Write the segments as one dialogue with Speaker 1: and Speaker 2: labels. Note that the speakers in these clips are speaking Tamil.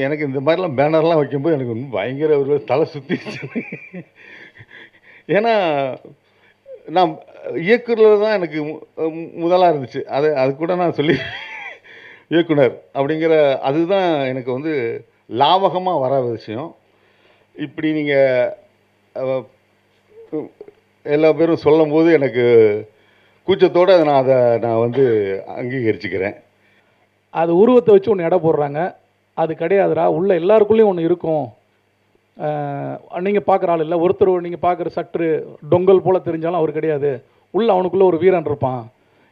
Speaker 1: எனக்கு இந்த மாதிரிலாம் பேனர்லாம் வைக்கும்போது எனக்கு வந்து பயங்கர ஒரு தலை சுற்றிடுச்சு. ஏன்னா நான் இயக்குனர் தான் எனக்கு முதலாக இருந்துச்சு. அது கூட நான் சொல்லி இயக்குனர் அப்படிங்கிற அதுதான் எனக்கு வந்து லாவகமாக வர விஷயம். இப்படி நீங்கள் எல்லா பேரும் சொல்லும்போது எனக்கு கூச்சத்தோடு நான் வந்து அங்கீகரிச்சுக்கிறேன்.
Speaker 2: அது உருவத்தை வச்சு ஒன்று எடை போடுறாங்க. அது கிடையாதுடா, உள்ள எல்லாருக்குள்ளேயும் ஒன்று இருக்கும். நீங்கள் பார்க்குற ஆள் இல்லை, ஒருத்தர் நீங்கள் பார்க்குற சற்று டொங்கல் போல் தெரிஞ்சாலும் அவர் கிடையாது. உள்ள அவனுக்குள்ளே ஒரு வீரன் இருப்பான்,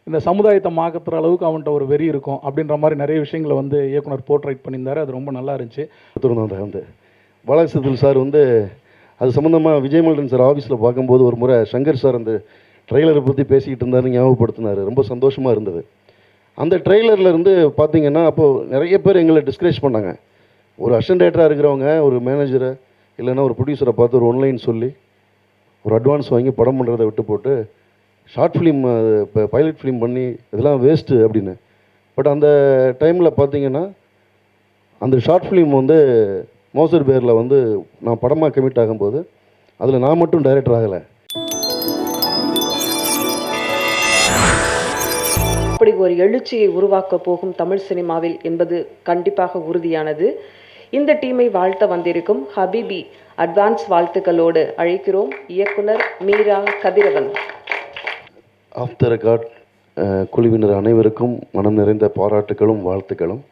Speaker 2: இந்த சமுதாயத்தை மாற்றுற அளவுக்கு அவன்கிட்ட ஒரு வெறி இருக்கும் அப்படின்ற மாதிரி நிறைய விஷயங்களை வந்து இயக்குனர் போர்ட்ரைட் பண்ணியிருந்தார். அது ரொம்ப நல்லா இருந்துச்சு.
Speaker 3: வந்து பாலாஜி சதுல் சார் வந்து அது சம்மந்தமாக விஜயமல்டன் சார் ஆஃபீஸில் பார்க்கும்போது ஒரு முறை சங்கர் சார் அந்த ட்ரெய்லரை பற்றி பேசிக்கிட்டு இருந்தாருன்னு ஞாபகப்படுத்தினார். ரொம்ப சந்தோஷமாக இருந்தது. அந்த ட்ரெய்லரில் இருந்து பார்த்தீங்கன்னா அப்போது நிறைய பேர் எங்களை டிஸ்கரேஜ் பண்ணாங்க. ஒரு அசிஸ்டன்ட் டைரக்டராக இருக்கிறவங்க ஒரு மேனேஜரை இல்லைன்னா ஒரு ப்ரொடியூசரை பார்த்து ஒரு ஒன்லைன் சொல்லி ஒரு அட்வான்ஸ் வாங்கி படம் பண்ணுறதை விட்டு போட்டு ஷார்ட் ஃபிலிம் இப்போ பைலட் ஃபிலிம் பண்ணி இதெல்லாம் வேஸ்ட்டு அப்படின்னு. பட் அந்த டைமில் பார்த்தீங்கன்னா அந்த ஷார்ட் ஃபிலிம் வந்து மோசர் பேரில் வந்து நான் படமாக கமிட் ஆகும்போது அதில் நான் மட்டும் டைரக்டர் ஆகலை.
Speaker 4: அப்படி ஒரு எழுச்சியை உருவாக்க போகும் தமிழ் சினிமாவில் என்பது கண்டிப்பாக உறுதியானது. இந்த டீமை வாழ்த்த வந்திருக்கும் ஹபீபி அட்வான்ஸ் வாழ்த்துக்களோடு அழைக்கிறோம் இயக்குனர் மீரா கதிரவன்.
Speaker 3: ஆஃப் த ரெக்கார்ட் குழுவினர் அனைவருக்கும் மனம் நிறைந்த பாராட்டுகளும் வாழ்த்துக்களும்.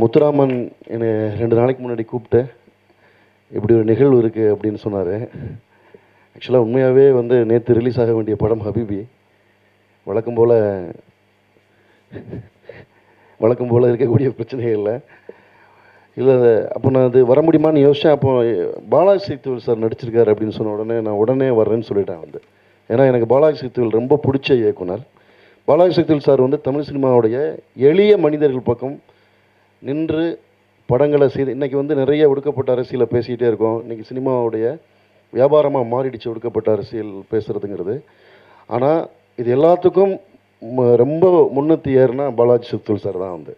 Speaker 3: முத்துராமன் என்னை 2 நாளைக்கு முன்னாடி கூப்பிட்டு இப்படி ஒரு நிகழ்வு இருக்குது அப்படின்னு சொன்னார். ஆக்சுவலாக உண்மையாகவே வந்து நேற்று ரிலீஸ் ஆக வேண்டிய படம் ஹபீபி. வழக்கம் போல் இருக்கக்கூடிய பிரச்சனைகளில் இல்லை. அப்போ நான் அது வர முடியுமான்னு யோசித்தேன். அப்போ பாலாஜி சக்திவேல் சார் நடிச்சிருக்காரு அப்படின்னு சொன்ன உடனே நான் உடனே வர்றேன்னு சொல்லிட்டேன் வந்து. ஏன்னா எனக்கு பாலாஜி சக்திவேல் ரொம்ப பிடிச்ச இயக்குனர். பாலாஜி சக்திவேல் சார் வந்து தமிழ் சினிமாவுடைய எளிய மனிதர்கள் பக்கம் நின்று படங்களை செய்து இன்றைக்கி வந்து நிறைய ஒடுக்கப்பட்ட அரசியலை பேசிக்கிட்டே இருக்கோம். இன்றைக்கி சினிமாவுடைய வியாபாரமாக மாறிடுச்சு ஒடுக்கப்பட்ட அரசியல் பேசுகிறதுங்கிறது. ஆனால் இது எல்லாத்துக்கும் ரொம்ப முன்னேற்றி ஏறுனா பாலாஜி சக்திவேல் சார் தான் வந்து.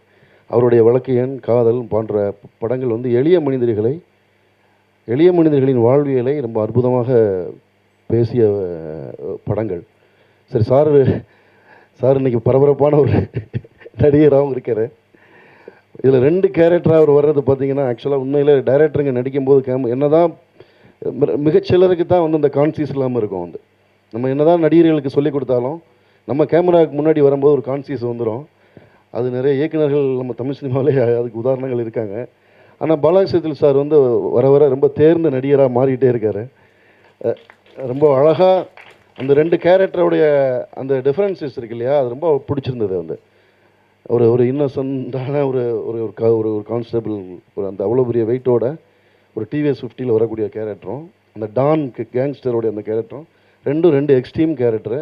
Speaker 3: அவருடைய வழக்கு எண், காதல் போன்ற படங்கள் வந்து எளிய மனிதர்களின் வாழ்வியலை ரொம்ப அற்புதமாக பேசிய படங்கள். சரி, சார் இன்றைக்கி பரபரப்பான ஒரு நடிகராகவும் இருக்கிறேன். இதில் 2 கேரக்டராக அவர் வர்றது பார்த்திங்கன்னா ஆக்சுவலாக உண்மையில் டைரக்டருங்க நடிக்கும்போது என்ன தான் மிகச்சிலருக்கு தான் வந்து அந்த கான்சியஸ் இல்லாமல் இருக்கும். வந்து நம்ம என்ன தான் நடிகர்களுக்கு சொல்லிக் கொடுத்தாலும் நம்ம கேமராவுக்கு முன்னாடி வரும்போது ஒரு கான்சியஸ் வந்துடும். அது நிறைய இயக்குநர்கள் நம்ம தமிழ் சினிமாவிலே அதுக்கு உதாரணங்கள் இருக்காங்க. ஆனால் பாலாஜி சக்திவேல் சார் வந்து வர வர ரொம்ப தேர்ந்த நடிகராக மாறிக்கிட்டே இருக்கார். ரொம்ப அழகாக அந்த 2 கேரக்டருடைய அந்த டிஃப்ரென்சஸ் இருக்கு இல்லையா, அது ரொம்ப பிடிச்சிருந்தது. வந்து ஒரு இன்னசென்ட்டான ஒரு ஒரு கான்ஸ்டபிள் ஒரு அந்த அவ்வளோ பெரிய வெயிட்டோட ஒரு டிவிஎஸ் 50 வரக்கூடிய கேரக்டரும் அந்த டான் கேங்ஸ்டரோடைய அந்த கேரக்டரும் 2 எக்ஸ்ட்ரீம் கேரக்டரு.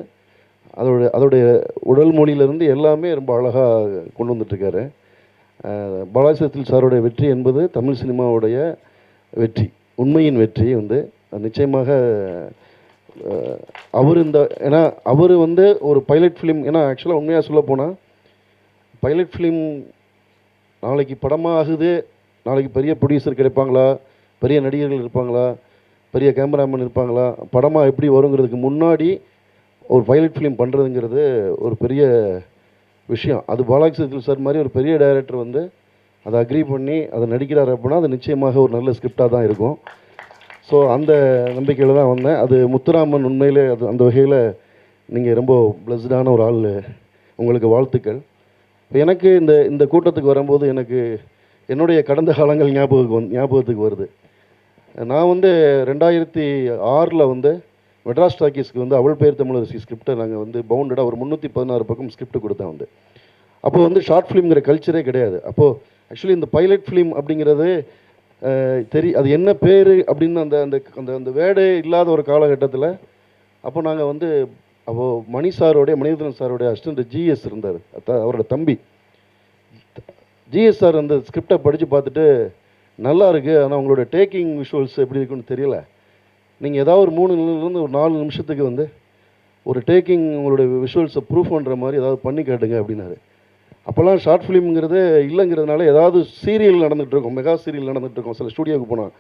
Speaker 3: அதோடைய உடல் மொழியிலேருந்து எல்லாமே ரொம்ப அழகாக கொண்டு வந்துட்டுருக்காரு. பாலாஜி சக்திவேல் சாரோடைய வெற்றி என்பது தமிழ் சினிமாவுடைய வெற்றி, உண்மையின் வெற்றி. வந்து நிச்சயமாக ஏன்னா அவர் வந்து ஒரு பைலட் ஃபிலிம், ஏன்னா ஆக்சுவலாக உண்மையாக சொல்ல போனால் பைலட் ஃபிலிம் நாளைக்கு படமாக ஆகுது, நாளைக்கு பெரிய ப்ரொடியூசர் கிடைப்பாங்களா, பெரிய நடிகர்கள் இருப்பாங்களா, பெரிய கேமராமேன் இருப்பாங்களா, படமாக எப்படி வருங்கிறதுக்கு முன்னாடி ஒரு பைலட் ஃபிலிம் பண்ணுறதுங்கிறது ஒரு பெரிய விஷயம். அது பாலாஜி சக்திவேல் சார் மாதிரி ஒரு பெரிய டைரக்டர் வந்து அதை அக்ரி பண்ணி அதை நடிக்கிறார் அப்படின்னா அது நிச்சயமாக ஒரு நல்ல ஸ்கிரிப்டாக தான் இருக்கும். ஸோ அந்த நம்பிக்கையில் தான் வந்தேன். அது முத்துராமன் உண்மையிலே அது அந்த வகையில் நீங்கள் ரொம்ப பிளஸ்டான ஒரு ஆள், உங்களுக்கு வாழ்த்துக்கள். இப்போ எனக்கு இந்த கூட்டத்துக்கு வரும்போது எனக்கு என்னுடைய கடந்த காலங்கள் ஞாபகத்துக்கு வருது. நான் வந்து 2006 வந்து மெட்ராஸ் டாக்கீஸ்க்கு வந்து அவள் பேர் தமிழரசி ஸ்கிரிப்டை நாங்கள் வந்து பவுண்டடாக ஒரு 316 பக்கம் ஸ்கிரிப்ட் கொடுத்தேன். வந்து அப்போ வந்து ஷார்ட் ஃபிலிம்ங்கிற கல்ச்சரே கிடையாது. அப்போது ஆக்சுவலி இந்த பைலட் ஃபிலிம் அப்படிங்கிறது அது என்ன பேர் அப்படின்னு அந்த அந்த அந்த அந்த வேர்டே இல்லாத ஒரு காலகட்டத்தில் அப்போ நாங்கள் வந்து அப்போது மணிதரன் சாரோடைய அசிஸ்டன்ட் ஜிஎஸ் இருந்தார், அவரோட தம்பி ஜிஎஸ் சார். அந்த ஸ்கிரிப்டை படித்து பார்த்துட்டு நல்லா இருக்குது, ஆனால் உங்களோட டேக்கிங் விஷுவல்ஸ் எப்படி இருக்குன்னு தெரியல, நீங்கள் ஏதாவது ஒரு 3 ஒரு 4 நிமிஷத்துக்கு வந்து ஒரு டேக்கிங் உங்களுடைய விஷுவல்ஸை ப்ரூஃப் பண்ணுற மாதிரி ஏதாவது பண்ணி காட்டுங்க அப்படின்னாரு. அப்போல்லாம் ஷார்ட் ஃபிலிம்ங்கிறது இல்லைங்கிறதுனால ஏதாவது சீரியல் நடந்துகிட்டு இருக்கும், மெகா சீரியல் நடந்துகிட்டு இருக்கும். சில ஸ்டூடியோவுக்கு போனால்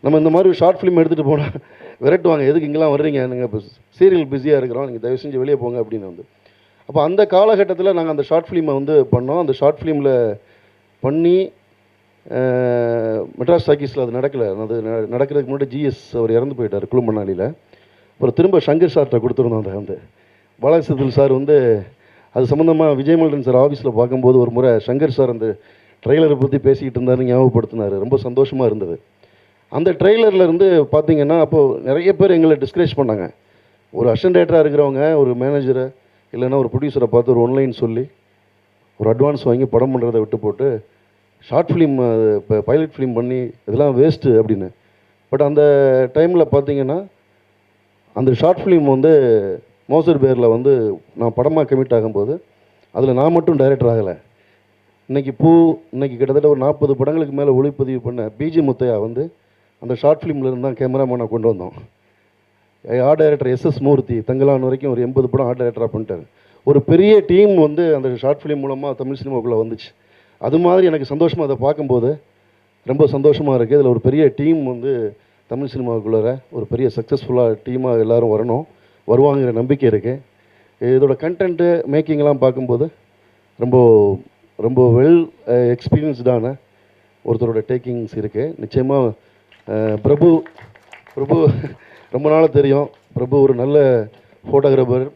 Speaker 3: நம்ம இந்த மாதிரி ஷார்ட் ஃபிலிம் எடுத்துகிட்டு போனால் விரட்டுவாங்க, எதுக்கு இங்கெல்லாம் வர்றீங்க, நீங்கள் இப்போ சீரியல் பிஸியாக இருக்கிறோம், நீங்கள் தயவு செஞ்சு வெளியே போங்க அப்படின்னு வந்து. அப்போ அந்த காலகட்டத்தில் நாங்கள் அந்த ஷார்ட் ஃபிலிமை வந்து பண்ணோம். அந்த ஷார்ட் ஃபிலிமில் பண்ணி மெட்ராஸ் டாக்கீஸில் அது நடக்கலை. அது நடக்கிறதுக்கு முன்னாடி ஜிஎஸ் அவர் இறந்து போயிட்டார் குளுமணாலியில். அப்புறம் திரும்ப சங்கர் சார்கிட்ட கொடுத்துருந்தோம். அந்த வந்து பாலாஜி செந்தில் சார் வந்து அது சம்மந்தமாக விஜயமல்டன் சார் ஆஃபீஸில் பார்க்கும்போது ஒரு முறை சங்கர் சார் அந்த ட்ரெய்லரை பற்றி பேசிக்கிட்டு இருந்தாருன்னு ஞாபகப்படுத்தினார். ரொம்ப சந்தோஷமாக இருந்தது. அந்த ட்ரெய்லரில் இருந்து பார்த்தீங்கன்னா அப்போது நிறைய பேர் எங்களை டிஸ்கரேஜ் பண்ணாங்க. ஒரு அசிஸ்டன்ட் டைரக்டராக இருக்கிறவங்க ஒரு மேனேஜரை இல்லைன்னா ஒரு ப்ரொடியூசரை பார்த்து ஒரு ஒன்லைன் சொல்லி ஒரு அட்வான்ஸ் வாங்கி படம் பண்ணுறதை விட்டு போட்டு ஷார்ட் ஃபிலிம் இப்போ பைலட் ஃபிலிம் பண்ணி இதெல்லாம் வேஸ்ட்டு அப்படின்னு. பட் அந்த டைமில் பார்த்தீங்கன்னா அந்த ஷார்ட் ஃபிலிம் வந்து மோசர் பேரில் வந்து நான் படமாக கமிட் ஆகும்போது அதில் நான் மட்டும் டைரக்டர் ஆகலை. இன்றைக்கி கிட்டத்தட்ட ஒரு 40 படங்களுக்கு மேலே ஒளிப்பதிவு பண்ண பிஜி முத்தையா வந்து அந்த ஷார்ட் ஃபிலிம்லேருந்து தான் கேமராமேனை கொண்டு வந்தோம். ஆர்ட் டைரக்டர் எஸ்எஸ் மூர்த்தி தங்கலான் வரைக்கும் ஒரு 80 படம் ஆர்ட் டைரக்டராக பண்ணிட்டார். ஒரு பெரிய டீம் வந்து அந்த ஷார்ட் ஃபிலிம் மூலமாக தமிழ் சினிமாவுக்குள்ளே வந்துச்சு. அது மாதிரி எனக்கு சந்தோஷமாக அதை பார்க்கும்போது ரொம்ப சந்தோஷமாக இருக்குது. இதில் ஒரு பெரிய டீம் வந்து தமிழ் சினிமாவுக்குள்ளே ஒரு பெரிய சக்ஸஸ்ஃபுல்லாக டீமாக எல்லோரும் வருவாங்கிற நம்பிக்கை இருக்குது. இதோட கண்டென்ட்டு மேக்கிங்லாம் பார்க்கும்போது ரொம்ப ரொம்ப வெல் எக்ஸ்பீரியன்ஸ்டான ஒருத்தரோட டேக்கிங்ஸ் இருக்குது. நிச்சயமாக பிரபு ரொம்ப நாளாக தெரியும். பிரபு ஒரு நல்ல ஃபோட்டோகிராஃபர்,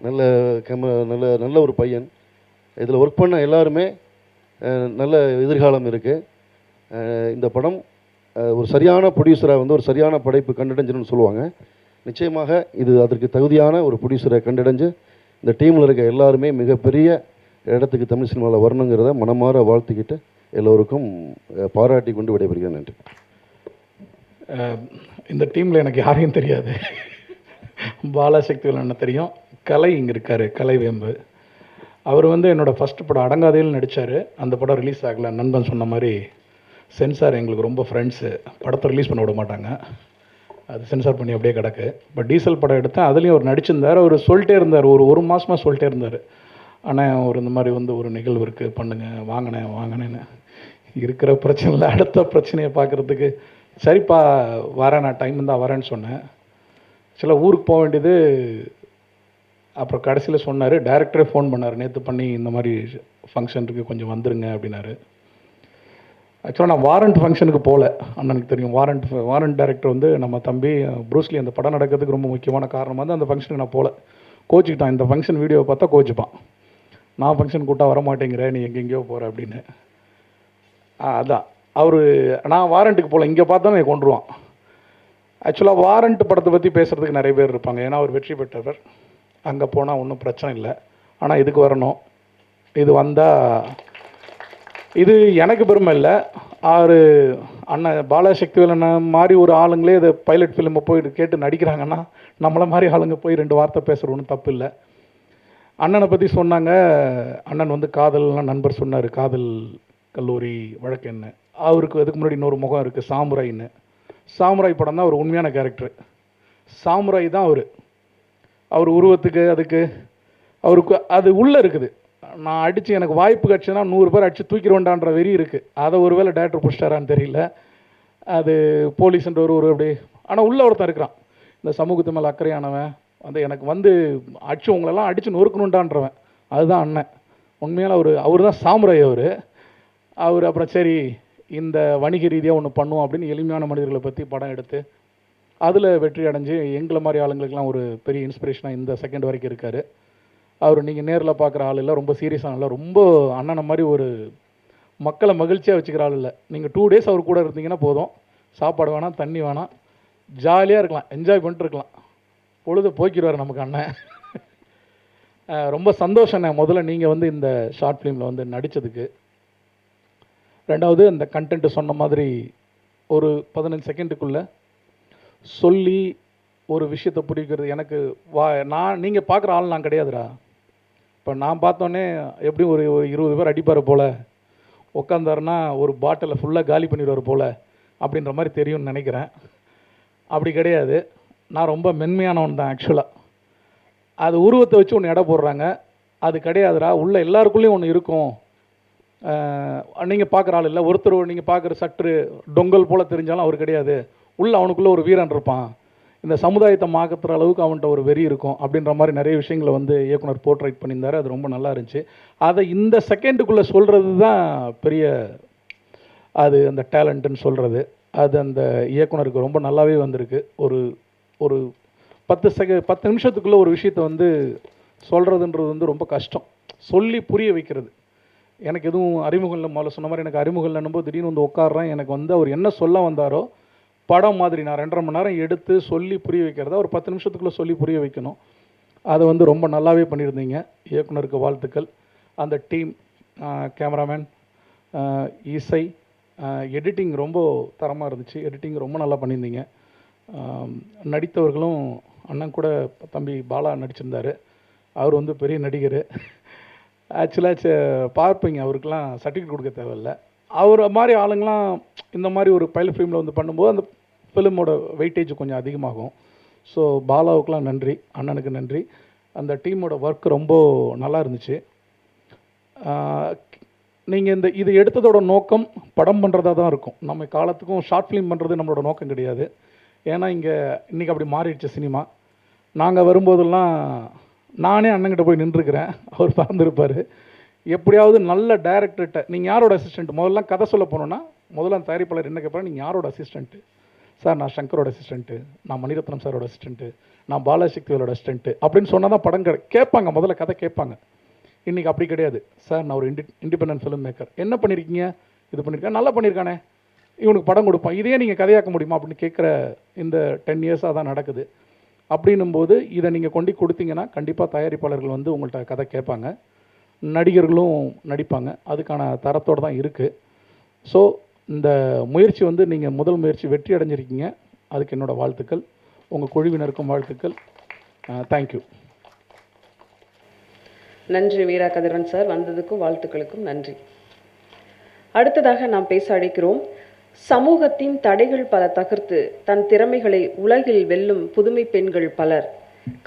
Speaker 3: நல்ல நல்ல ஒரு பையன். இதில் ஒர்க் பண்ண எல்லாருமே நல்ல எதிர்காலம் இருக்குது. இந்த படம் ஒரு சரியான ப்ரொடியூசராக வந்து ஒரு சரியான படைப்பு கண்டடைஞ்சிருன்னு சொல்லுவாங்க. நிச்சயமாக இது அதற்கு தகுதியான ஒரு ப்ரொடியூசரை கண்டடைஞ்சு இந்த டீமில் இருக்க எல்லாருமே மிகப்பெரிய இடத்துக்கு தமிழ் சினிமாவில் வரணுங்கிறத மனமாற வாழ்த்துக்கிட்டு எல்லோருக்கும் பாராட்டி கொண்டு விடைபெறுகிறேன். நன்றி.
Speaker 2: இந்த டீமில் எனக்கு யாரையும் தெரியாது. பாலாசக்திவேல் அண்ணன் தெரியும். கலை இங்கே இருக்கார், கலை வேம்பு. அவர் வந்து என்னோடய ஃபஸ்ட்டு படம் அடங்காதையில் நடித்தார். அந்த படம் ரிலீஸ் ஆகலை. நண்பன் சொன்ன மாதிரி சென்சார் எங்களுக்கு ரொம்ப ஃப்ரெண்ட்ஸு, படத்தை ரிலீஸ் பண்ண விட மாட்டாங்க. அது சென்சார் பண்ணி அப்படியே கிடக்கு. இப்போ டீசல் படம் எடுத்தேன், அதுலேயும் அவர் நடிச்சிருந்தார். அவர் சொல்லிட்டே இருந்தார், ஒரு மாதமாக சொல்லிட்டே இருந்தார், ஆனால் ஒரு இந்த மாதிரி வந்து ஒரு நிகழ்வு இருக்குது, பண்ணுங்க, வாங்கினேன்னு. இருக்கிற பிரச்சனையில் அடுத்த பிரச்சனையை பார்க்குறதுக்கு சரிப்பா வரேன், நான் டைம் இருந்தால் வரேன்னு சொன்னேன். சில ஊருக்கு போக வேண்டியது. அப்புறம் கடைசியில் சொன்னார், டைரக்டரே ஃபோன் பண்ணார் நேற்று பண்ணி, இந்த மாதிரி ஃபங்க்ஷன் இருக்குது கொஞ்சம் வந்துருங்க அப்படின்னாரு. ஆக்சுவலாக நான் வாரண்ட் ஃபங்க்ஷனுக்கு போகல. அண்ணனுக்கு தெரியும், வாரண்ட் டைரக்டர் வந்து நம்ம தம்பி ப்ரூஸ்லி. அந்த படம் நடக்கிறதுக்கு ரொம்ப முக்கியமான காரணமாக வந்து அந்த ஃபங்க்ஷனுக்கு நான் போகல. கோச்சிக்கிட்டான். இந்த ஃபங்க்ஷன் வீடியோவை பார்த்தா கோச்சிப்பான். நான் ஃபங்க்ஷன் கூட்டால் வரமாட்டேங்கிறேன், நீ எங்கெங்கேயோ போகிற அப்படின்னு. அதான் அவர், நான் வாரண்ட்டுக்கு போகல, இங்கே பார்த்தா நான் கொண்டுருவான். ஆக்சுவலாக வாரண்ட் படத்தை பற்றி பேசுகிறதுக்கு நிறைய பேர் இருப்பாங்க. ஏன்னா அவர் வெற்றி பெற்றவர். அங்கே போனால் ஒன்றும் பிரச்சனை இல்லை. ஆனால் இதுக்கு வரணும். இது வந்தால் இது எனக்கு பெருமை இல்லை. அண்ணன் பாலாசக்திவேல் அண்ணன் மாதிரி ஒரு ஆளுங்களே இதை பைலட் ஃபிலிமை போய் கேட்டு நடிக்கிறாங்கன்னா நம்மளை மாதிரி ஆளுங்க போய் 2 வார்த்தை பேசுகிற ஒன்றும் தப்பு இல்லை. அண்ணனை பற்றி சொன்னாங்க. அண்ணன் வந்து காதல்லாம் நண்பர் சொன்னார், காதல் கல்லூரி வழக்கு என்ன. அவருக்கு அதுக்கு முன்னாடி இன்னொரு முகம் இருக்குது, சாமுராயின்னு. சாமுராய் படம் தான் ஒரு உண்மையான கேரக்டர். சாமுராய் தான் அவர் உருவத்துக்கு அதுக்கு அவருக்கு அது உள்ளே இருக்குது. நான் அடித்து எனக்கு வாய்ப்பு கிடச்சுன்னா 100 பேர் அடித்து தூக்கிடுவேண்டான்ற வெறி இருக்குது. அதை ஒரு வேளை டேரக்டர் பிடிச்சிட்டாரான்னு தெரியல. அது போலீஸ்ன்ற ஒரு அப்படியே. ஆனால் உள்ள ஒருத்தன் இருக்கிறான், இந்த சமூகத்து மேலே அக்கறையானவன் வந்து எனக்கு வந்து அடிச்சு உங்களெல்லாம் அடித்து நொறுக்கணுண்டான்றவன். அதுதான் அண்ணன். உண்மையான அவர் தான் சாமுராய். அவர் அப்புறம் சரி இந்த வணிக ரீதியாக ஒன்று பண்ணுவோம் அப்படின்னு எளிமையான மனிதர்களை பற்றி படம் எடுத்து அதில் வெற்றி அடைஞ்சு எங்களை மாதிரி ஆளுங்களுக்கெல்லாம் ஒரு பெரிய இன்ஸ்பிரேஷனாக இந்த செகண்ட் வரைக்கும் இருக்கார். அவர் நீங்கள் நேரில் பார்க்குற ஆள் இல்லை, ரொம்ப சீரியஸான இல்லை, ரொம்ப அண்ணனை மாதிரி ஒரு மக்களை மகிழ்ச்சியாக வச்சுக்கிற ஆள் இல்லை. நீங்கள் 2 days அவர் கூட இருந்தீங்கன்னா போதும், சாப்பாடு வேணாம், தண்ணி வேணாம், ஜாலியாக இருக்கலாம், என்ஜாய் பண்ணிட்டு இருக்கலாம். பொழுது போக்கிடுவார் நமக்கு அண்ணன். ரொம்ப சந்தோஷண்ணே. முதல்ல நீங்கள் வந்து இந்த ஷார்ட் ஃபிலிமில் வந்து நடித்ததுக்கு. 2வது அந்த கண்டென்ட்டு சொன்ன மாதிரி ஒரு 15 செகண்டுக்குள்ளே சொல்லி ஒரு விஷயத்தை பிடிக்கிறது எனக்கு நீங்கள் பார்க்குற ஆள் நான் கிடையாதுடா. இப்போ நான் பார்த்தோன்னே எப்படியும் ஒரு 20 பேர் அடிப்பார் போல், உட்காந்தாருன்னா ஒரு பாட்டிலை ஃபுல்லாக காலி பண்ணிடுவார் போல் அப்படின்ற மாதிரி தெரியும்னு நினைக்கிறேன். அப்படி கிடையாது. நான் ரொம்ப மென்மையானவன் தான் ஆக்சுவலாக. அது உருவத்தை வச்சு ஒன்று எடை போடுறாங்க. அது கிடையாதுடா, உள்ள எல்லாருக்குள்ளேயும் ஒன்று இருக்கும். நீங்கள் பார்க்குற ஆள் இல்லை, ஒருத்தர் நீங்கள் பார்க்குற சற்று டொங்கல் போல் தெரிஞ்சாலும் அவர் கிடையாது, உள்ள அவனுக்குள்ளே ஒரு வீரன் இருப்பான், இந்த சமுதாயத்தை மாற்றுற அளவுக்கு அவன்கிட்ட ஒரு வெறி இருக்கும் அப்படின்ற மாதிரி நிறைய விஷயங்களை வந்து இயக்குனர் போர்ட்ரைட் பண்ணியிருந்தார். அது ரொம்ப நல்லா இருந்துச்சு. அதை இந்த செகண்டுக்குள்ளே சொல்கிறது தான் பெரிய அது அந்த டேலண்ட்டுன்னு சொல்கிறது. அது அந்த இயக்குனருக்கு ரொம்ப நல்லாவே வந்திருக்கு. ஒரு ஒரு 10 நிமிஷத்துக்குள்ளே ஒரு விஷயத்தை வந்து சொல்கிறதுன்றது வந்து ரொம்ப கஷ்டம், சொல்லி புரிய வைக்கிறது. எனக்கு எதுவும் அறிமுகம் இல்லை, முதல்ல சொன்ன மாதிரி எனக்கு அறிமுகம் இல்லைன்னும்போது திடீர்னு வந்து உட்காடுறேன். எனக்கு வந்து அவர் என்ன சொல்ல வந்தாரோ படம் மாதிரி நான் 2.5 மணி நேரம் எடுத்து சொல்லி புரிய வைக்கிறத ஒரு 10 நிமிஷத்துக்குள்ளே சொல்லி புரிய வைக்கணும். அதை வந்து ரொம்ப நல்லாவே பண்ணியிருந்தீங்க. இயக்குனருக்கு வாழ்த்துக்கள். அந்த டீம், கேமராமேன், இசை, எடிட்டிங் ரொம்ப தரமாக இருந்துச்சு. எடிட்டிங் ரொம்ப நல்லா பண்ணியிருந்தீங்க. நடித்தவர்களும் அண்ணன் கூட தம்பி பாலா நடிச்சிருந்தார். அவர் வந்து பெரிய நடிகர். ஆக்சுவலாக பார்ப்பீங்க, அவருக்கெல்லாம் சர்டிஃபிகேட் கொடுக்க தேவையில்லை. அவர் மாதிரி ஆளுங்களாம் இந்த மாதிரி ஒரு பைலட் ஃபிலிமில் வந்து பண்ணும்போது அந்த ஃபிலிமோட வெயிட்டேஜ் கொஞ்சம் அதிகமாகும். ஸோ பாலாவுக்கெலாம் நன்றி, அண்ணனுக்கு நன்றி. அந்த டீமோட ஒர்க் ரொம்ப நல்லா இருந்துச்சு. நீங்கள் இது எடுத்ததோட நோக்கம் படம் பண்ணுறதா தான் இருக்கும். நம்ம காலத்துக்கும் ஷார்ட் ஃபிலிம் பண்ணுறது நம்மளோட நோக்கம் கிடையாது. ஏன்னா இன்றைக்கி அப்படி மாறிடுச்சு சினிமா. நாங்கள் வரும்போதெல்லாம் நானே அண்ணங்கிட்ட போய் நின்றுருக்கிறேன், அவர் பறந்துருப்பார். எப்படியாவது நல்ல டைரக்டர்கிட்ட நீங்கள் யாரோட அசிஸ்டண்ட், முதல்ல கதை சொல்ல போனோன்னா முதல்ல அந்த தயாரிப்பாளர் என்ன கேட்பாரு, நீங்கள் யாரோட அசிஸ்டண்ட்டு? சார் நான் சங்கரோட அசிஸ்டண்ட்டு, நான் மணிரத்னம் சாரோட அசிஸ்டண்ட்டு, நான் பாலாசக்திவேலோட அசிஸ்டண்ட்டு அப்படின்னு சொன்னால் தான் படம் கேட்பாங்க, முதல்ல கதை கேட்பாங்க. இன்றைக்கி அப்படி கிடையாது. சார் நான் ஒரு இண்டிபெண்டன்ட் ஃபிலிம் மேக்கர், என்ன பண்ணியிருக்கீங்க, இது பண்ணியிருக்கேன், நல்லா பண்ணியிருக்கானே, இவனுக்கு படம் கொடுப்பான், இதே நீங்கள் கதையாக்க முடியுமா அப்படின்னு கேட்குற இந்த 10 இயர்ஸாக தான் நடக்குது. அப்படின்னும்போது இதை நீங்கள் கொண்டு கொடுத்தீங்கன்னா கண்டிப்பாக தயாரிப்பாளர்கள் வந்து உங்கள்கிட்ட கதை கேட்பாங்க, நடிகர்களும் நடிப்பாங்க. அதுக்கான தரத்தோடு தான் இருக்குது. ஸோ இந்த முயற்சி வந்து நீங்கள் முதல் முயற்சி வெற்றி அடைஞ்சிருக்கீங்க. அதுக்கு என்னோடய வாழ்த்துக்கள். உங்கள் குழுவினருக்கும் வாழ்த்துக்கள். தேங்க்யூ.
Speaker 4: நன்றி வீரா கதிரவன் சார், வந்ததுக்கும் வாழ்த்துக்களுக்கும் நன்றி. அடுத்ததாக நாம் பேச அழைக்கிறோம். சமூகத்தின் தடைகள் பல தகர்த்து தன் திறமைகளை உலகில் வெல்லும் புதுமை பெண்கள் பலர்.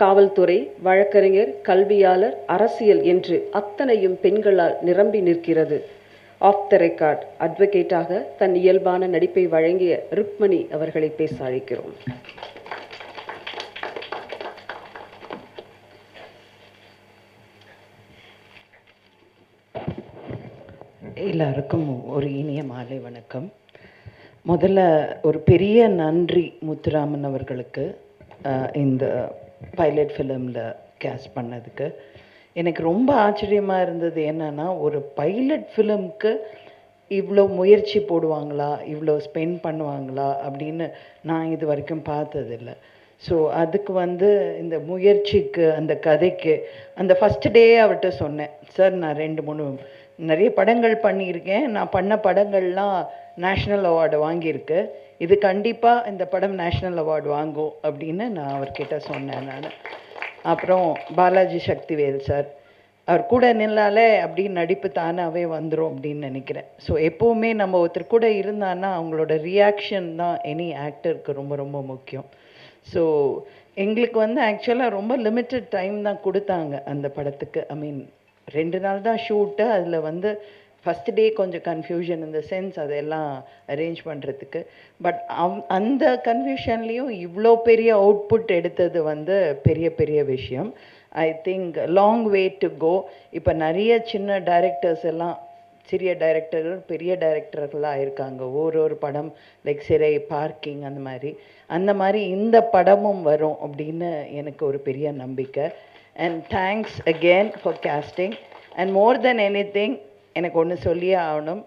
Speaker 4: காவல்துறை, வழக்கறிஞர், கல்வியாளர், அரசியல் என்று அத்தனையும் பெண்களால் நிரம்பி நிற்கிறது. ஆஃப் த ரெக்கார்ட் அட்வொகேட்டாக தன் இயல்பான நடிப்பை வழங்கிய ருக்மணி அவர்களை பேச அழைக்கிறோம்.
Speaker 5: எல்லாருக்கும் ஒரு இனிய மாலை வணக்கம். முதல்ல ஒரு பெரிய நன்றி முத்துராமன் அவர்களுக்கு இந்த பைலட் ஃபிலிமில் கேஸ்ட் பண்ணதுக்கு. எனக்கு ரொம்ப ஆச்சரியமாக இருந்தது என்னென்னா, ஒரு பைலட் ஃபிலிம்க்கு இவ்வளோ முயற்சி போடுவாங்களா, இவ்வளோ ஸ்பெண்ட் பண்ணுவாங்களா அப்படின்னு நான் இது வரைக்கும் பார்த்ததில்லை. ஸோ அதுக்கு வந்து இந்த முயற்சிக்கு, அந்த கதைக்கு, அந்த ஃபஸ்ட்டு டே அவர்கிட்ட சொன்னேன், சார் நான் 2-3 நிறைய படங்கள் பண்ணியிருக்கேன், நான் பண்ண படங்கள்லாம் நேஷ்னல் அவார்டு வாங்கியிருக்கு, இது கண்டிப்பாக இந்த படம் நேஷ்னல் அவார்டு வாங்கும் அப்படின்னு நான் அவர்கிட்ட சொன்னேன். நான் அப்புறம் பாலாஜி சக்திவேல் சார், அவர் கூட நின்னாலே அப்படி நடிப்பு தானாகவே வந்துடும் அப்படின்னு நினைக்கிறேன். ஸோ எப்போவுமே நம்ம ஒருத்தர் கூட இருந்தான்னா அவங்களோட ரியாக்ஷன் தான் எனி ஆக்டருக்கு ரொம்ப ரொம்ப முக்கியம். ஸோ எங்களுக்கு வந்து ஆக்சுவலாக ரொம்ப லிமிட்டட் டைம் தான் கொடுத்தாங்க அந்த படத்துக்கு. ஐ மீன் 2 நாள் தான் ஷூட்டு. அதில் வந்து ஃபஸ்ட் டே கொஞ்சம் கன்ஃபியூஷன் இந்த சென்ஸ் அதெல்லாம் அரேஞ்ச் பண்ணுறதுக்கு. பட் அந்த கன்ஃபியூஷன்லேயும் இவ்வளோ பெரிய அவுட்புட் எடுத்தது வந்து பெரிய பெரிய விஷயம். I think long way to go. இப்போ நிறைய சின்ன டைரக்டர்ஸ் எல்லாம் சிறிய டைரக்டர்கள் பெரிய டைரக்டர்களாக இருக்காங்க. ஒரு படம் லைக் சிறை, பார்க்கிங், அந்த மாதிரி இந்த படமும் வரும் அப்படின்னு எனக்கு ஒரு பெரிய நம்பிக்கை. And thanks again for casting. And more then anything எனக்கு ஒன்று சொல்லியே ஆகணும்,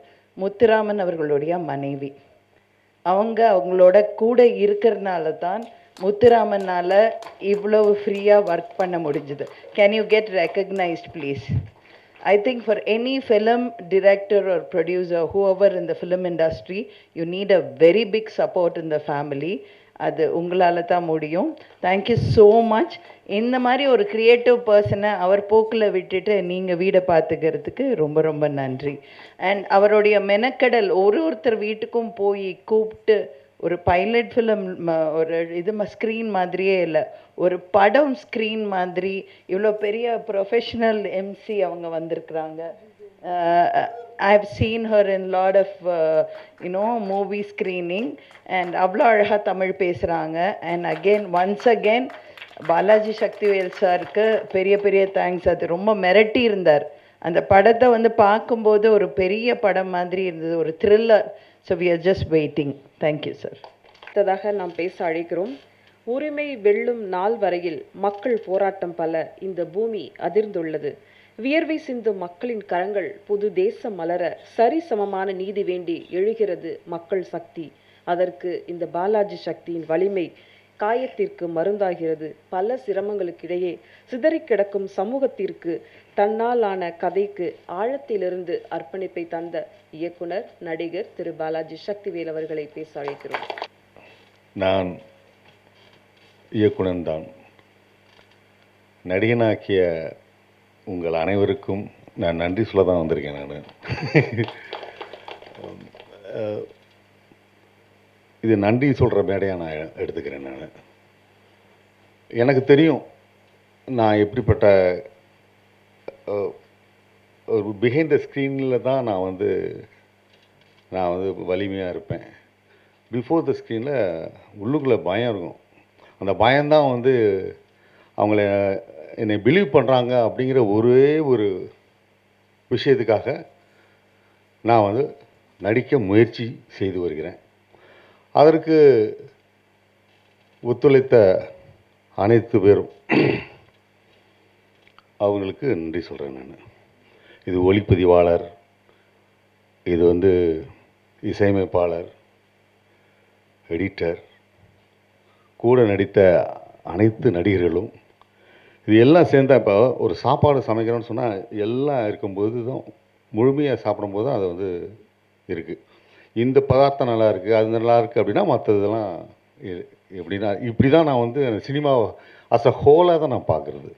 Speaker 5: முத்துராமன் அவர்களுடைய மனைவி, அவங்களோட கூட இருக்கிறதுனால தான் முத்துராமனால் இவ்வளவு ஃப்ரீயாக ஒர்க் பண்ண முடிஞ்சுது. Can you get recognised please? I think for any film director or producer, whoever in the film industry, you need a very big support in the family. அது உங்களால் தான் முடியும். Thank you so much. இந்த மாதிரி ஒரு க்ரியேட்டிவ் பர்சனை அவர் போக்கில் விட்டுட்டு நீங்கள் வீடை பார்த்துக்கிறதுக்கு ரொம்ப ரொம்ப நன்றி. அண்ட் அவருடைய மெனக்கடல், ஒருத்தர் வீட்டுக்கும் போய் கூப்பிட்டு ஒரு பைலட் ஃபிலிம் ஒரு இது ஸ்க்ரீன் மாதிரியே இல்லை, ஒரு படம் ஸ்க்ரீன் மாதிரி. இவ்வளோ பெரிய ப்ரொஃபஷ்னல் எம்சி அவங்க வந்திருக்கிறாங்க. I have seen her in lot of movie screening and அவ்வளோ அழகாக தமிழ் பேசுகிறாங்க. And once again Balaji Sakthivel சாருக்கு பெரிய பெரிய தேங்க்ஸ். அது ரொம்ப மிரட்டி இருந்தார். அந்த படத்தை வந்து பார்க்கும்போது ஒரு பெரிய படம் மாதிரி இருந்தது, ஒரு thriller. So we are just waiting. Thank you sir.
Speaker 4: அடுத்ததாக நாம் பேச அழைக்கிறோம். உரிமை வெல்லும் நாள் வரையில் மக்கள் போராட்டம் பல இந்த பூமி அதிர்ந்துள்ளது. வியர்வை சிந்தும் மக்களின் கரங்கள் புது தேசம் மலர சரிசமமான நீதி வேண்டி எழுகிறது மக்கள் சக்தி. அதற்கு இந்த பாலாஜி சக்தியின் வலிமை காயத்திற்கு மருந்தாகிறது. பல சிரமங்களுக்கிடையே சிதறி கிடக்கும் சமூகத்திற்கு தன்னாலான கதைக்கு ஆழத்திலிருந்து அர்ப்பணிப்பை தந்த இயக்குனர் நடிகர் திரு பாலாஜி சக்திவேல் அவர்களை பேச அழைக்கிறோம்.
Speaker 1: நான் இயக்குனர் தான். நடிகனாக்கிய உங்கள் அனைவருக்கும் நான் நன்றி சொல்ல தான் வந்திருக்கேன். நான் இது நன்றி சொல்கிற மேடையாக நான் எடுத்துக்கிறேன். நான் எனக்கு தெரியும் நான் எப்படிப்பட்ட ஒரு பிஹைண்ட் த ஸ்க்ரீனில் தான் நான் வந்து வலிமையாக இருப்பேன். பிஃபோர் த ஸ்க்ரீனில் உள்ளுக்குள்ளே பயம் இருக்கும். அந்த பயம்தான் வந்து அவங்கள என்னை பிலீவ் பண்ணுறாங்க அப்படிங்கிற ஒரே ஒரு விஷயத்துக்காக நான் வந்து நடிக்க முயற்சி செய்து வருகிறேன். அதற்கு ஒத்துழைத்த அனைத்து பேரும் அவங்களுக்கு நன்றி சொல்கிறேன். நான் இது ஒளிப்பதிவாளர், இது வந்து இசையமைப்பாளர், எடிட்டர், கூட நடித்த அனைத்து நடிகர்களும், இது எல்லாம் சேர்ந்தா இப்போ ஒரு சாப்பாடு சமைக்கிறோன்னு சொன்னால் எல்லாம் இருக்கும்போது தான் முழுமையாக சாப்பிடும்போது தான் அது வந்து இருக்குது. இந்த பதார்த்தம் நல்லா இருக்குது, அது நல்லா இருக்குது அப்படின்னா மற்றதெல்லாம் எப்படின்னா இப்படி தான் நான் வந்து சினிமாவை அஸ் அ ஹோலாக தான் நான் பார்க்குறது.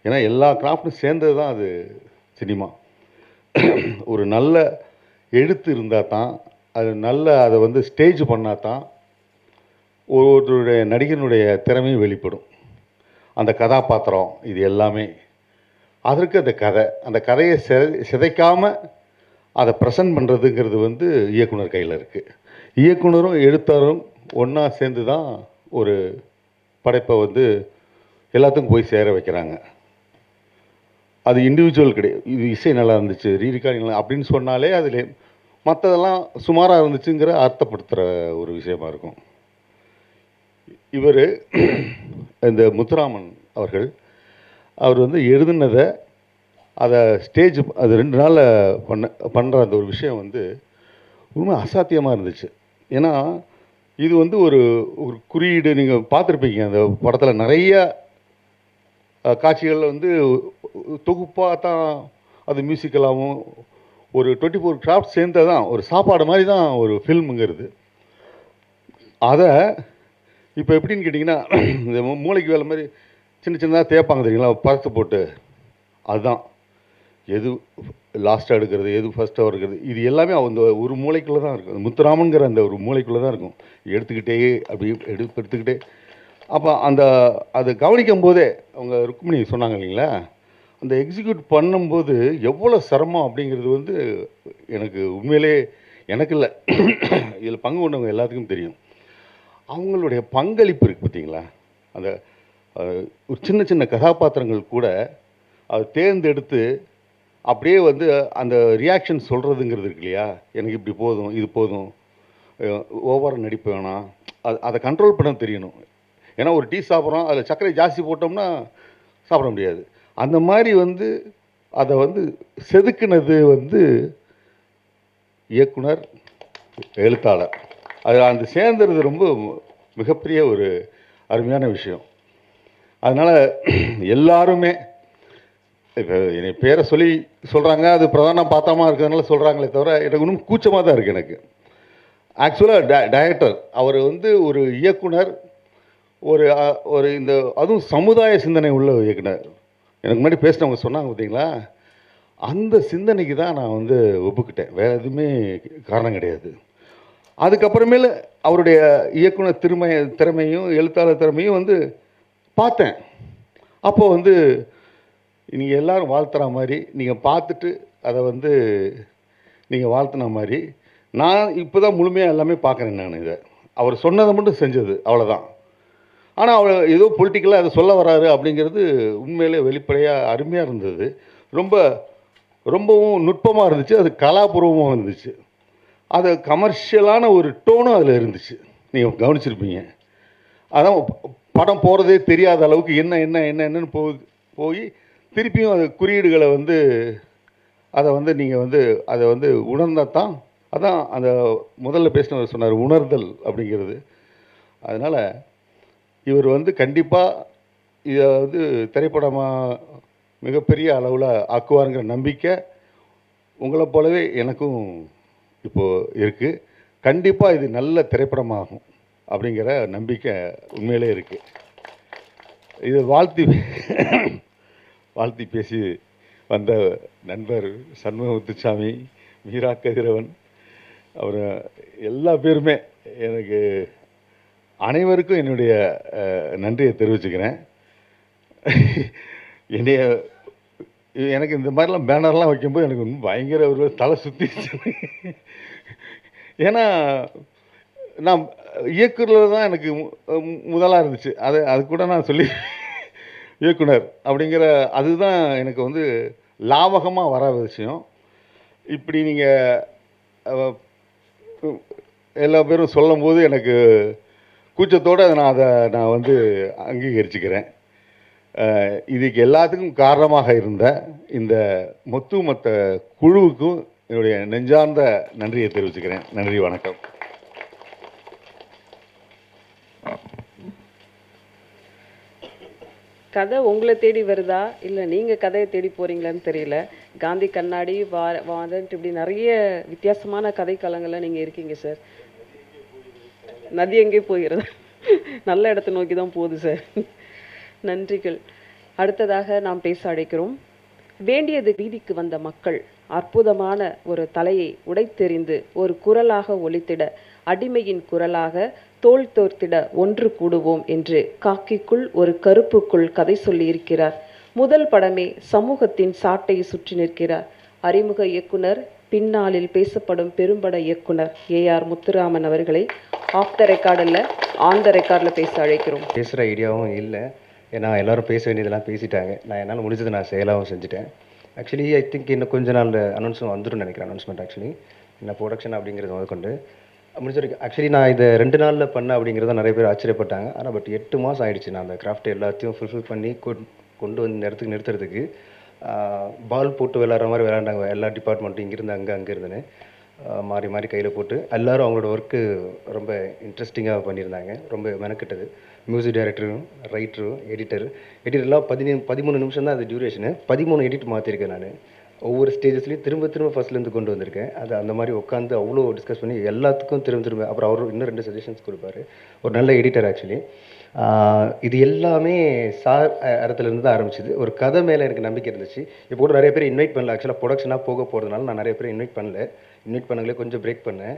Speaker 1: ஏன்னா எல்லா கிராஃப்ட்டும் சேர்ந்தது தான் அது சினிமா. ஒரு நல்ல எழுத்து இருந்தால் தான், அது நல்ல அதை வந்து ஸ்டேஜ் பண்ணால் தான் ஒருவருடைய நடிகனுடைய திறமையும் வெளிப்படும். அந்த கதாபாத்திரம் இது எல்லாமே அதற்கு அந்த கதையை சிதைக்காமல் அதை ப்ரெசன்ட் பண்ணுறதுங்கிறது வந்து இயக்குனர் கையில் இருக்குது. இயக்குனரும் எழுத்தாரும் ஒன்றா சேர்ந்து தான் ஒரு படைப்பை வந்து எல்லாத்துக்கும் போய் சேர வைக்கிறாங்க. அது இண்டிவிஜுவல் கிடையாது. இது இசை நல்லா இருந்துச்சு, ரீரிகார்டிங் அப்படின்னு சொன்னாலே அதில் மற்றதெல்லாம் சுமாராக இருந்துச்சுங்கிற அர்த்தப்படுத்துகிற ஒரு விஷயமா இருக்கும். இவர் இந்த முத்துராமன் அவர்கள் வந்து எழுதுனதை அதை ஸ்டேஜ் அது 2 நாளில் பண்ணுற அந்த ஒரு விஷயம் வந்து ரொம்ப அசாத்தியமாக இருந்துச்சு. ஏன்னா இது வந்து ஒரு குறியீடு. நீங்கள் பார்த்துருப்பீங்க அந்த படத்தில் நிறைய காட்சிகளில் வந்து தொகுப்பாக தான் அது மியூசிக்கலாகவும் ஒரு 24 கிராஃப்ட் சேர்ந்து தான் ஒரு சாப்பாடு மாதிரி தான் ஒரு ஃபில்முங்கிறது. அதை இப்போ எப்படின்னு கேட்டிங்கன்னா இந்த மூளைக்கு வேலை மாதிரி சின்ன சின்னதாக தேய்ப்பாங்க தெரியுங்களா, பறத்து போட்டு, அதுதான் எது லாஸ்ட்டாக எடுக்கிறது, எது ஃபஸ்ட்டாக இருக்கிறது, இது எல்லாமே அந்த ஒரு மூளைக்குள்ளே தான் இருக்கும். முத்துராமன்கிற அந்த ஒரு மூளைக்குள்ளே தான் இருக்கும். எடுத்துக்கிட்டே அப்படி எடுத்துக்கிட்டே அப்போ அதை கவனிக்கும் போதே அவங்க ருக்மிணி சொன்னாங்க இல்லைங்களா, அந்த எக்ஸிக்யூட் பண்ணும்போது எவ்வளோ சிரமம் அப்படிங்கிறது வந்து எனக்கு உண்மையிலே எனக்கு இல்லை, இதில் பங்கு கொண்டவங்க எல்லாத்துக்கும் தெரியும். அவங்களுடைய பங்களிப்பு இருக்குது பார்த்தீங்களா. அந்த ஒரு சின்ன சின்ன கதாபாத்திரங்கள் கூட அதை தேர்ந்தெடுத்து அப்படியே வந்து அந்த ரியாக்ஷன் சொல்கிறதுங்கிறது இருக்கு இல்லையா, எனக்கு இப்படி போதும், இது போதும், ஓவராக நடிப்பு வேணாம், அதை கண்ட்ரோல் பண்ண தெரியணும். ஏன்னா ஒரு டீ சாப்பிட்றோம், அதில் சர்க்கரை ஜாஸ்தி போட்டோம்னா சாப்பிட முடியாது. அந்த மாதிரி வந்து அதை வந்து செதுக்குனது வந்து இயக்குனர், எழுத்தாளர், அது அந்த சேர்ந்துறது ரொம்ப மிகப்பெரிய ஒரு அருமையான விஷயம். அதனால் எல்லாருமே இப்போ என்னை பேரை சொல்கிறாங்க, அது பிரதான பாத்திரமாக இருக்கிறதுனால சொல்கிறாங்களே தவிர எனக்கு இன்னும் கூச்சமாக தான் இருக்குது. எனக்கு ஆக்சுவலாக டைரக்டர் அவர் வந்து ஒரு இயக்குனர், ஒரு இந்த அதுவும் சமுதாய சிந்தனை உள்ள இயக்குனர். எனக்கு முன்னாடி பேசினவங்க சொன்னாங்க பார்த்தீங்களா, அந்த சிந்தனைக்கு தான் நான் வந்து ஒப்புக்கிட்டேன், வேறு எதுவுமே காரணம் கிடையாது. அதுக்கப்புறமேல அவருடைய இயக்குனர் திறமையும் எழுத்தாளர் திறமையும் வந்து பார்த்தேன். அப்போ வந்து நீங்கள் எல்லாரும் வாழ்த்துற மாதிரி நீங்கள் பார்த்துட்டு அதை வந்து நீங்கள் வாழ்த்துன மாதிரி நான் இப்போ தான் முழுமையாக எல்லாமே பார்க்குறேன். நான் இதை அவர் சொன்னதை மட்டும் செஞ்சது அவ்வளோதான். ஆனால் அவர் ஏதோ பொலிட்டிக்கலாக அதை சொல்ல வராரு அப்படிங்கிறது உண்மையிலே வெளிப்படையாக அருமையாக இருந்தது. ரொம்பவும் நுட்பமாக இருந்துச்சு. அது கலாபூர்வமாக இருந்துச்சு. அது கமர்ஷியலான ஒரு டோனும் அதில் இருந்துச்சு. நீங்கள் கவனிச்சிருப்பீங்க. அதான் படம் போகிறதே தெரியாத அளவுக்கு என்னன்னு போய் திருப்பியும் அது குறியீடுகளை வந்து அதை வந்து நீங்கள் வந்து அதை வந்து உணர்ந்தால் தான், அதான் அந்த முதல்ல பேசினவர் சொன்னார் உணர்தல் அப்படிங்கிறது. அதனால் இவர் வந்து கண்டிப்பாக இதை வந்து திரைப்படமாக மிகப்பெரிய அளவில் ஆக்குவாருங்கிற நம்பிக்கை உங்களை போலவே எனக்கும் இப்போது இருக்குது. கண்டிப்பாக இது நல்ல திரைப்படமாகும் அப்படிங்கிற நம்பிக்கை உண்மையிலே இருக்குது. இது வாழ்த்தி பேசி வந்த நண்பர் சண்முகமுத்துசாமி, மீரா கதிரவன், அவர் எல்லா பேருமே எனக்கு அனைவருக்கும் என்னுடைய நன்றியை தெரிவிச்சுக்கிறேன். எனக்கு இந்த மாதிரிலாம் பேனர்லாம் வைக்கும்போது எனக்கு இன்னும் பயங்கர ஒரு தலை சுற்றிச்சு. ஏன்னா நான் இயக்குனர் தான் எனக்கு முதலாக இருந்துச்சு. அது கூட நான் சொல்லி இயக்குனர் அப்படிங்கிற அதுதான் எனக்கு வந்து லாவகமாக வர விஷயம். இப்படி நீங்கள் எல்லா பேரும் சொல்லும்போது எனக்கு கூச்சத்தோடு நான் வந்து அங்கீகரிச்சுக்கிறேன். இதுக்கு எல்லாத்துக்கும் காரணமாக இருந்த இந்த மொத்த குழுவுக்கும் என்னுடைய நெஞ்சார்ந்த நன்றியை தெரிவிச்சுக்கிறேன். நன்றி, வணக்கம்.
Speaker 4: கதை உங்களை தேடி வருதா இல்லை நீங்கள் கதையை தேடி போகிறீங்களான்னு தெரியல. காந்தி கண்ணாடி வாதன்ட்டு இப்படி நிறைய வித்தியாசமான கதைக்களங்களில் நீங்கள் இருக்கீங்க சார். நதி எங்கே போகிறது? நல்ல இடத்தை நோக்கி தான் போகுது சார். நன்றிகள். அடுத்ததாக நாம் பேச அழைக்கிறோம். வேண்டியது வீதிக்கு வந்த மக்கள் அற்புதமான ஒரு தலையை உடைத்தெறிந்து ஒரு குரலாக ஒலித்திட, அடிமையின் குரலாக தோள் தோர்த்திட ஒன்று கூடுவோம் என்று காக்கிக்குள் ஒரு கருப்புக்குள் கதை சொல்லியிருக்கிறார். முதல் படமே சமூகத்தின் சாட்டை சுற்றி நிற்கிறார். அறிமுக இயக்குனர், பின்னாளில் பேசப்படும் பெரும்பட இயக்குனர் ஏஆர் முத்துராமன் அவர்களை ஆஃப் த ரெக்கார்டில் ஆன் த ரெக்கார்டில் பேச அழைக்கிறோம்.
Speaker 6: பேசுகிற ஐடியாவும் இல்லை, ஏன்னா எல்லோரும் பேச வேண்டியதெல்லாம் பேசிட்டாங்க. நான் என்னால் முடிஞ்சது நான் செயலாகவும் செஞ்சுட்டேன். ஆக்சுவலி ஐ திங்க் இன்னும் கொஞ்ச நாள் அனௌன்ஸ்மெண்ட் வந்துடும் நினைக்கிறேன். அனௌன்ஸ்மெண்ட் ஆக்சுவலி என்ன ப்ரொடக்ஷன் அப்படிங்கிறது முதற்கொண்டு முடிஞ்ச வரைக்கும் ஆக்சுவலி நான் இதை 2 நாளில் பண்ணேன் அப்படிங்கிறத நிறைய பேர் ஆச்சரியப்பட்டாங்க. ஆனால் பட் 8 மாதம் ஆகிடுச்சு நான் அந்த கிராஃப்ட் எல்லாத்தையும் ஃபுல்ஃபில் பண்ணி கொண்டு வந்து இடத்துக்கு நிறுத்துறதுக்கு. பால் போட்டு விளாட்ற மாதிரி விளாண்டாங்க எல்லா டிபார்ட்மெண்ட்டும், இங்கேருந்து அங்கே இருந்துன்னு மாறி மாறி கையில் போட்டு எல்லோரும் அவங்களோட ஒர்க்கு ரொம்ப இன்ட்ரெஸ்டிங்காக பண்ணியிருந்தாங்க. ரொம்ப மெனக்கிட்டது. மியூசிக் டைரக்டரும், ரைட்டரும், எடிட்டர்லாம் 13 நிமிஷம் தான் அது டியூரேஷனு. 13 எடிட் மாற்றிருக்கேன் நான். ஒவ்வொரு ஸ்டேஜஸ்லையும் திரும்ப ஃபஸ்ட்லேருந்து கொண்டு வந்திருக்கேன். அது அந்த மாதிரி உட்காந்து அவ்வளோ டிஸ்கஸ் பண்ணி எல்லாத்துக்கும் திரும்ப அப்புறம் அவர் இன்னும் 2 சஜஷன்ஸ் கொடுப்பாரு. ஒரு நல்ல எடிட்டர் ஆக்சுவலி. இது எல்லாமே சார் இடத்துலேருந்து தான் ஆரம்பிச்சிது. ஒரு கதை மேலே எனக்கு நம்பிக்கை இருந்துச்சு. இப்போ கூட நிறைய பேர் இன்வைட் பண்ணல. ஆக்சுவலாக ப்ரொடக்ஷனாக போகிறதுனால நான் நிறைய பேர் இன்வைட் பண்ணங்களே கொஞ்சம் பிரேக் பண்ணேன்.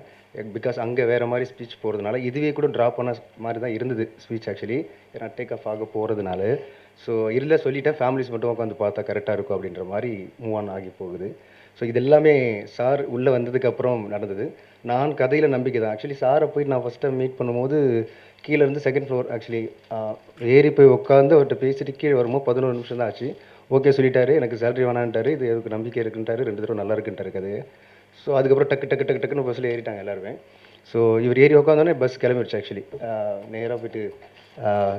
Speaker 6: பிகாஸ் அங்கே வேறு மாதிரி ஸ்பீச் போகிறதுனால இதுவே கூட ட்ராப் பண்ண மாதிரி தான் இருந்தது ஸ்பீச் ஆக்சுவலி. ஏன்னா டேக் ஆஃப் ஆக போகிறதுனால. ஸோ இல்லை சொல்லிட்டேன், ஃபேமிலிஸ் மட்டும் உட்காந்து பார்த்தா கரெக்டாக இருக்கும் அப்படின்ற மாதிரி மூவ் ஆன் ஆகி போகுது. ஸோ இது எல்லாமே சார் உள்ளே வந்ததுக்கப்புறம் நடந்தது. நான் கதையில் நம்பிக்கை தான். ஆக்சுவலி சாரை போய் நான் ஃபஸ்ட் டைம் மீட் பண்ணும்போது கீழேருந்து 2nd ஃப்ளோர் ஆக்சுவலி ஏறி போய் உட்காந்து அவர்கிட்ட பேசிட்டு கீழே வரும்போது 11 நிமிஷம் தான் ஆச்சு. ஓகே சொல்லிட்டாரு, எனக்கு சேலரி வேணான்ட்டாரு, இது எனக்கு நம்பிக்கை இருக்குன்ட்டாரு, 2 தடவை நல்லா இருக்குன்ட்டாரு கதையை. ஸோ அதுக்கப்புறம் டக்குன்னு பஸ்ஸில் ஏறிட்டாங்க எல்லாருமே. ஸோ இவர் ஏறி உட்காந்தோடனே பஸ் கிளம்பிடுச்சு ஆக்சுவலி. நேராக போய்ட்டு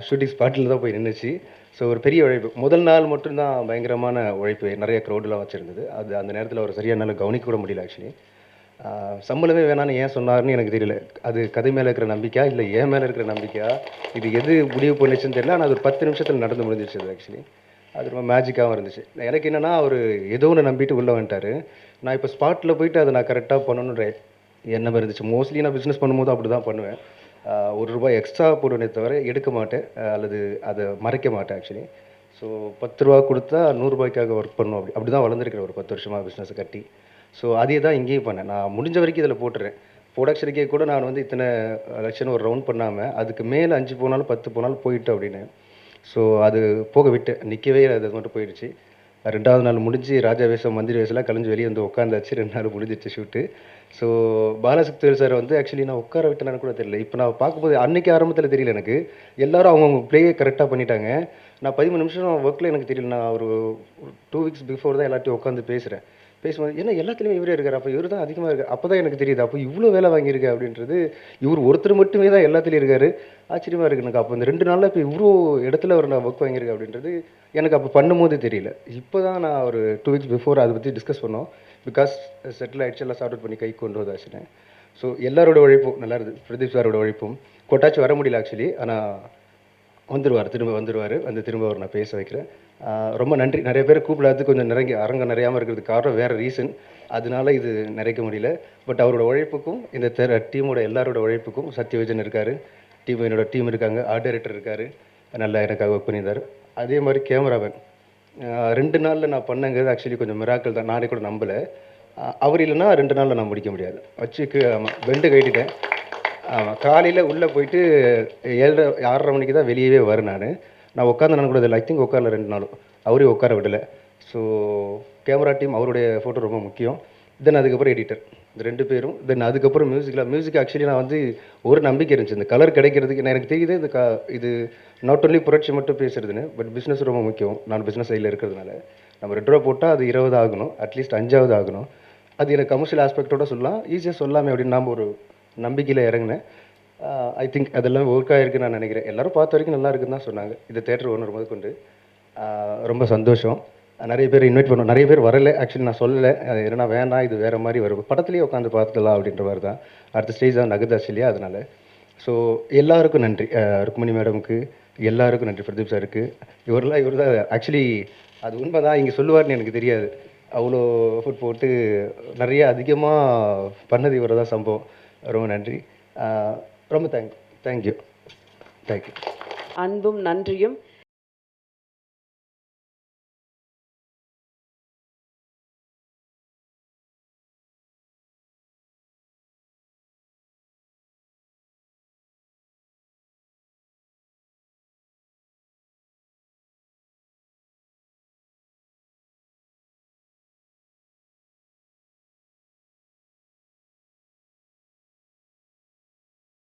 Speaker 6: ஷூட்டிங் ஸ்பாட்டில் தான் போய் நின்றுச்சு. ஸோ ஒரு பெரிய உழைப்பு. முதல் நாள் மட்டும்தான் பயங்கரமான உழைப்பு, நிறைய க்ரௌடெலாம் வச்சுருந்தது. அது அந்த நேரத்தில் அவர் சரியாக என்னால் கவனிக்க கூட முடியல ஆக்சுவலி. சம்பளமே வேணான்னு ஏன் சொன்னார்னு எனக்கு தெரியல. அது கதை மேலே இருக்கிற நம்பிக்கையா இல்லை ஏன் மேலே இருக்கிற நம்பிக்கையா, இது எது முடிவு பண்ணிச்சுன்னு தெரியல. ஆனால் அது ஒரு 10 நிமிஷத்தில் நடந்து முடிஞ்சிருச்சு அது ஆக்சுவலி. அது ரொம்ப மேஜிக்காகவும் இருந்துச்சு. எனக்கு என்னென்னா அவர் ஏதோ ஒன்று நம்பிட்டு உள்ளே வந்துட்டார். நான் இப்போ ஸ்பாட்டில் போயிட்டு அதை நான் கரெக்டாக பண்ணணுன்ற எண்ணம் இருந்துச்சு. மோஸ்ட்லி நான் பிஸ்னஸ் பண்ணும்போது அப்படி தான் பண்ணுவேன். ₹1 எக்ஸ்ட்ரா போடுவேனே தவிர எடுக்க மாட்டேன், அல்லது அதை மறைக்க மாட்டேன் ஆக்சுவலி. ஸோ ₹10 கொடுத்தா ₹100 ஒர்க் பண்ணணும். அப்படி தான் வளர்ந்துருக்கிறேன் ஒரு 10 வருஷமாக பிஸ்னஸை கட்டி. ஸோ அதே தான் இங்கேயும் பண்ணேன். நான் முடிஞ்ச வரைக்கும் இதில் போட்டுறேன். ப்ரொடக்ஷனுக்கே கூட நான் வந்து இத்தனை லட்சம் ஒரு ரவுண்ட் பண்ணாமல் அதுக்கு மேலே 5 போனாலும் 10 போனாலும் போயிட்டு அப்படின்னு. ஸோ அது போக விட்டு நிற்கவே அது மட்டும் போயிடுச்சு. 2வது நாள் முடிஞ்சு ராஜா வேஷம் மந்திரி வேஷம்லாம் கலைஞ்சு வெளியே வந்து உட்காந்தாச்சு. 2 நாள் முடிஞ்சிச்சு ஷூட்டு. ஸோ பாலசக்திவேல் சார் வந்து ஆக்சுவலி நான் உட்கார விட்டேன்னு கூட தெரியல. இப்போ நான் பார்க்கும்போது அன்னைக்கு ஆரம்பத்தில் தெரியல எனக்கு. எல்லாரும் அவங்கவுங்க ப்ளேயை கரெக்டாக பண்ணிட்டாங்க. நான் 13 நிமிஷம் ஒர்க்கில் எனக்கு தெரியல. நான் ஒரு 2 வீக்ஸ் பிஃபோர் தான் எல்லாத்தையும் உட்காந்து பேசுகிறேன். பேசும்போது ஏன்னா எல்லாத்துலேயுமே இவரே இருக்கார், அப்போ இவர் தான் அதிகமாக இருக்கார். அப்போ தான் எனக்கு தெரியுது, அப்போ இவ்வளோ வேலை வாங்கியிருக்கு அப்படின்றது. இவர் ஒருத்தர் மட்டுமே தான் எல்லாத்துலேயும் இருக்கார். ஆச்சரியமாக இருக்குது எனக்கு. அப்போ இந்த 2 நாளில் இப்போ இவ்வளோ இடத்துல அவர் நான் ஒர்க் வாங்கியிருக்கேன் அப்படின்றது எனக்கு அப்போ பண்ணும்போது தெரியல. இப்போ தான் நான் ஒரு 2 வீக்ஸ் பிஃபோர் அதை பற்றி டிஸ்கஸ் பண்ணோம். பிகாஸ் செட்டில் ஆகிடுச்சு, எல்லாம் சார்ட் அவுட் பண்ணி கை கொண்டு வந்தாச்சுன்னு. ஸோ எல்லாரோட உழைப்பும் நல்லா இருக்குது. பிரதீப் சாரோட உழைப்பும் கொட்டாச்சு வர முடியல ஆக்சுவலி. ஆனால் வந்துடுவார், திரும்ப வந்துடுவார். வந்து திரும்ப அவர் நான் பேச வைக்கிறேன். ரொம்ப நன்றி. நிறைய பேர் கூப்பிடாது கொஞ்சம் அரங்கம் நிறையாமல் இருக்கிறதுக்கு காரணம் வேறு ரீசன். அதனால இது நிறைக்க முடியல. பட் அவரோட உழைப்புக்கும் இந்த டீமோட எல்லாரோட உழைப்புக்கும் சத்யவிஜன் இருக்கார், என்னோட டீம் இருக்காங்க, ஆர்ட் டைரக்டர் இருக்கார், நல்லா எனக்காக ஒர்க் பண்ணியிருந்தார். அதே மாதிரி கேமராமேன் 2 நாளில் நான் பண்ணங்கிறது ஆக்சுவலி கொஞ்சம் மிராக்கள் தான். நானே கூட நம்பலை. அவர் இல்லைன்னா 2 நாளில் நான் முடிக்க முடியாது. வச்சுக்கு ஆமாம் பெண்டு கட்டிட்டேன். ஆமாம் காலையில் உள்ளே போயிட்டு 7:30 6:30 மணிக்கு தான் வெளியவே வரேன் நான் உட்காந்து நான் கூட இதில் ஐ திங்க் உட்காரல 2 நாளும். அவரே உட்கார விடலை. ஸோ கேமரா டீம் அவருடைய ஃபோட்டோ ரொம்ப முக்கியம். தென் அதுக்கப்புறம் எடிட்டர், இந்த 2 பேரும். தென் அதுக்கப்புறம் மியூசிக் ஆக்சுவலி நான் வந்து ஒரு நம்பிக்கை இருந்துச்சு இந்த கலர் கிடைக்கிறதுக்கு. எனக்கு தெரியுது இது நாட் ஒன்லி புரட்சி மட்டும் பேசுறதுன்னு, பட் பிஸ்னஸ் ரொம்ப முக்கியம். நான் பிஸ்னஸ் சைடில் இருக்கிறதுனால நம்ம 2 ரூபா போட்டால் அது 20 ஆகணும், அட்லீஸ்ட் 5வது ஆகணும். அது எனக்கு கமர்ஷியல் ஆஸ்பெக்டோட சொல்லலாம், ஈஸியாக சொல்லாமே அப்படின்னு நாம் ஒரு நம்பிக்கையில் இறங்கினேன். ஐ திங்க் அதெல்லாம் ஒர்க் ஆகிருக்குன்னு நான் நினைக்கிறேன். எல்லோரும் பார்த்த வரைக்கும் நல்லா இருக்குன்னு தான் சொன்னாங்க. இந்த தேட்டர் ஓனர் முதல் கொண்டு ரொம்ப சந்தோஷம். நிறைய பேர் இன்வைட் பண்ணோம், நிறைய பேர் வரலை ஆக்சுவலி. நான் சொல்லலை ஏன்னா வேணாம், இது வேறு மாதிரி வரும், படத்துலேயே உட்காந்து பார்த்துக்கலாம் அப்படின்ற மாதிரி தான். அடுத்த ஸ்டேஜ் தான் நகர்தாச்சு இல்லையா, அதனால். ஸோ எல்லாருக்கும் நன்றி. ருக்மணி மேடமுக்கு எல்லாருக்கும் நன்றி. பிரதீப் சாருக்கு இவர் தான் ஆக்சுவலி. அது உண்மை தான், இங்கே சொல்லுவார்னு எனக்கு தெரியாது. அவ்வளோ எஃபர்ட் போட்டு நிறைய அதிகமாக பண்ணது இவர் தான் சம்பவம். ரொம்ப நன்றி. ரொம்ப தேங்க்யூ.
Speaker 4: அன்பும் நன்றியும்